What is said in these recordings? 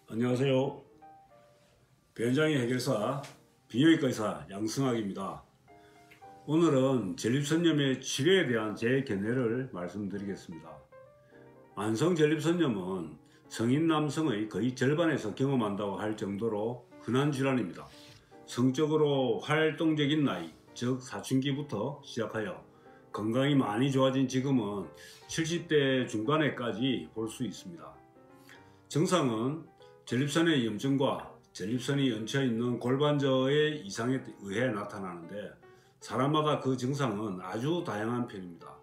안녕하세요. 변장의 해결사 비뇨기과 의사 양승학입니다. 오늘은 전립선염의 치료에 대한 제 견해를 말씀드리겠습니다. 만성전립선염은 성인 남성의 거의 절반에서 경험한다고 할 정도로 흔한 질환입니다. 성적으로 활동적인 나이, 즉 사춘기부터 시작하여 건강이 많이 좋아진 지금은 70대 중반에까지 볼 수 있습니다. 증상은 전립선의 염증과 전립선이 얹혀 있는 골반저의 이상에 의해 나타나는데 사람마다 그 증상은 아주 다양한 편입니다.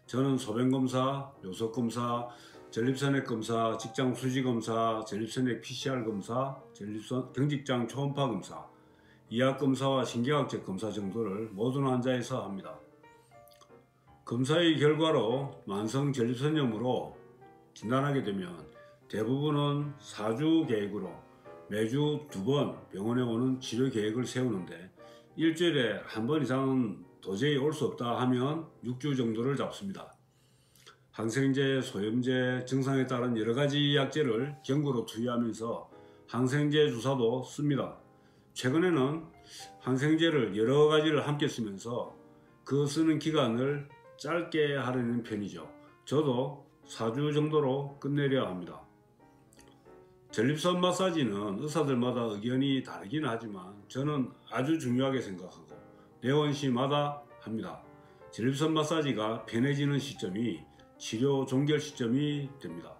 저는 소변검사, 요석검사, 전립선액 검사, 직장 수지검사, 전립선액 PCR 검사, 전립선 경직장 초음파 검사, 이학검사와 신경학적 검사 정도를 모든 환자에서 합니다. 검사의 결과로 만성 전립선염으로 진단하게 되면 대부분은 4주 계획으로 매주 2번 병원에 오는 치료 계획을 세우는데 일주일에 한 번 이상은 도저히 올 수 없다 하면 6주 정도를 잡습니다. 항생제, 소염제, 증상에 따른 여러가지 약제를 경구로 투여하면서 항생제 주사도 씁니다. 최근에는 항생제를 여러가지를 함께 쓰면서 그 쓰는 기간을 짧게 하려는 편이죠. 저도 4주 정도로 끝내려 합니다. 전립선 마사지는 의사들마다 의견이 다르긴 하지만 저는 아주 중요하게 생각하고 내원시마다 합니다. 전립선 마사지가 편해지는 시점이 치료 종결 시점이 됩니다.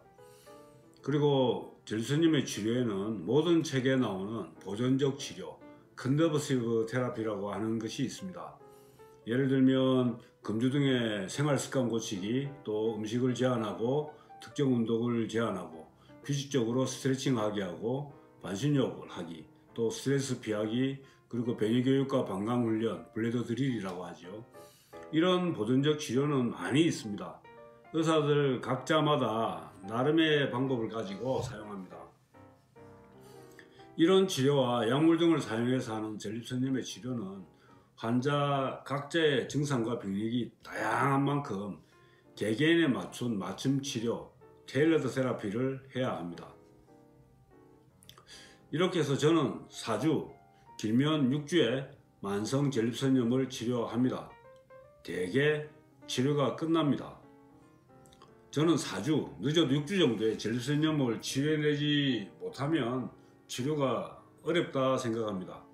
그리고 전립선염의 치료에는 모든 책에 나오는 보존적 치료, 컨저버티브 테라피라고 하는 것이 있습니다. 예를 들면 금주 등의 생활습관 고치기, 또 음식을 제한하고 특정 운동을 제한하고 규칙적으로 스트레칭하게 하고 반신욕을 하기, 또 스트레스 피하기, 그리고 변이교육과 방광훈련, 블레더 드릴이라고 하죠. 이런 보존적 치료는 많이 있습니다. 의사들 각자마다 나름의 방법을 가지고 사용합니다. 이런 치료와 약물 등을 사용해서 하는 전립선염의 치료는 환자 각자의 증상과 병력이 다양한 만큼 개개인에 맞춘 맞춤 치료, 테일러드 테라피를 해야 합니다. 이렇게 해서 저는 4주, 길면 6주에 만성 전립선염을 치료합니다. 대개 치료가 끝납니다. 저는 4주, 늦어도 6주 정도의 전립선염을 치료해내지 못하면 치료가 어렵다 생각합니다.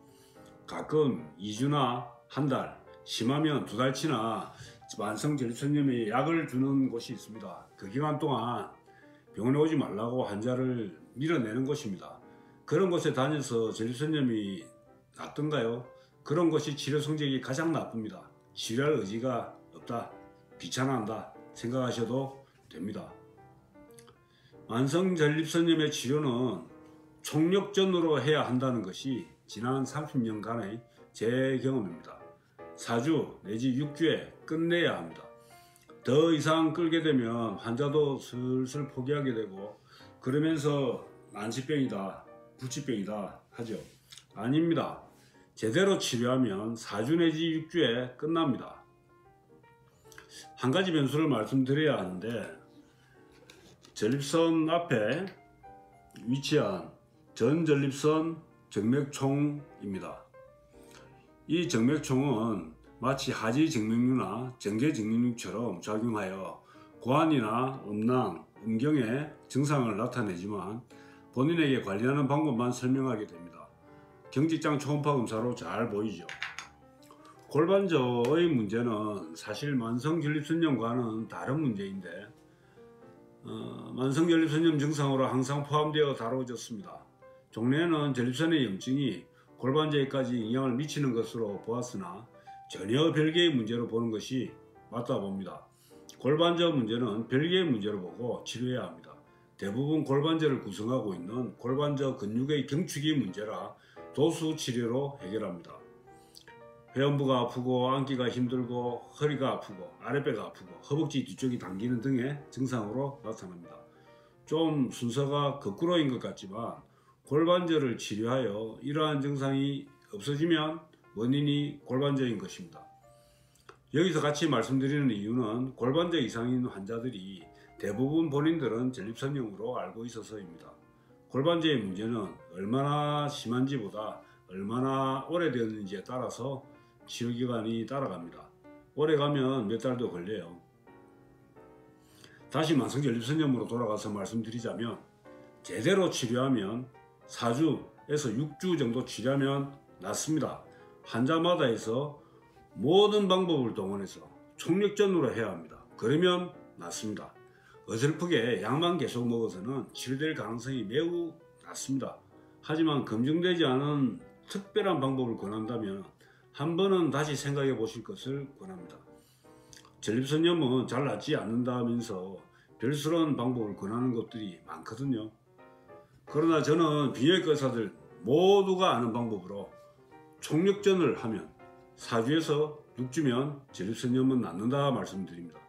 가끔 2주나 한 달, 심하면 2달치나 만성 전립선염에 약을 주는 곳이 있습니다. 그 기간 동안 병원에 오지 말라고 환자를 밀어내는 것입니다. 그런 곳에 다녀서 전립선염이 낫던가요? 그런 것이 치료 성적이 가장 나쁩니다. 치료할 의지가 없다, 귀찮아한다 생각하셔도 됩니다. 만성 전립선염의 치료는 총력전으로 해야 한다는 것이 지난 30년간의 제 경험입니다. 4주 내지 6주에 끝내야 합니다. 더 이상 끌게 되면 환자도 슬슬 포기하게 되고 그러면서 난치병이다, 불치병이다 하죠. 아닙니다. 제대로 치료하면 4주 내지 6주에 끝납니다. 한 가지 변수를 말씀드려야 하는데 전립선 앞에 위치한 전전립선 정맥총입니다. 이 정맥총은 마치 하지정맥류나 정계정맥류처럼 작용하여 고환이나 음낭, 음경의 증상을 나타내지만 본인에게 관리하는 방법만 설명하게 됩니다. 경직장 초음파 검사로 잘 보이죠. 골반저의 문제는 사실 만성전립선염과는 다른 문제인데 만성전립선염 증상으로 항상 포함되어 다뤄졌습니다. 종래에는 전립선의 염증이 골반저에까지 영향을 미치는 것으로 보았으나 전혀 별개의 문제로 보는 것이 맞다 봅니다. 골반저 문제는 별개의 문제로 보고 치료해야 합니다. 대부분 골반저를 구성하고 있는 골반저 근육의 경축이 문제라 도수 치료로 해결합니다. 회원부가 아프고 앉기가 힘들고 허리가 아프고 아랫배가 아프고 허벅지 뒤쪽이 당기는 등의 증상으로 나타납니다. 좀 순서가 거꾸로인 것 같지만 골반저를 치료하여 이러한 증상이 없어지면 원인이 골반저인 것입니다. 여기서 같이 말씀드리는 이유는 골반저 이상인 환자들이 대부분 본인들은 전립선염으로 알고 있어서입니다. 골반제의 문제는 얼마나 심한지보다 얼마나 오래되었는지에 따라서 치료기간이 따라갑니다. 오래 가면 몇 달도 걸려요. 다시 만성전립선염으로 돌아가서 말씀드리자면, 제대로 치료하면 4주에서 6주 정도 치료하면 낫습니다. 환자마다 해서 모든 방법을 동원해서 총력전으로 해야 합니다. 그러면 낫습니다. 어설프게 약만 계속 먹어서는 치료될 가능성이 매우 낮습니다. 하지만 검증되지 않은 특별한 방법을 권한다면 한 번은 다시 생각해 보실 것을 권합니다. 전립선염은 잘 낫지 않는다면서 별스러운 방법을 권하는 것들이 많거든요. 그러나 저는 비뇨기과 의사들 모두가 아는 방법으로 총력전을 하면 4주에서 6주면 전립선염은 낫는다 말씀드립니다.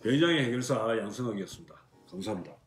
병의장의 해결사 양성학이었습니다. 감사합니다.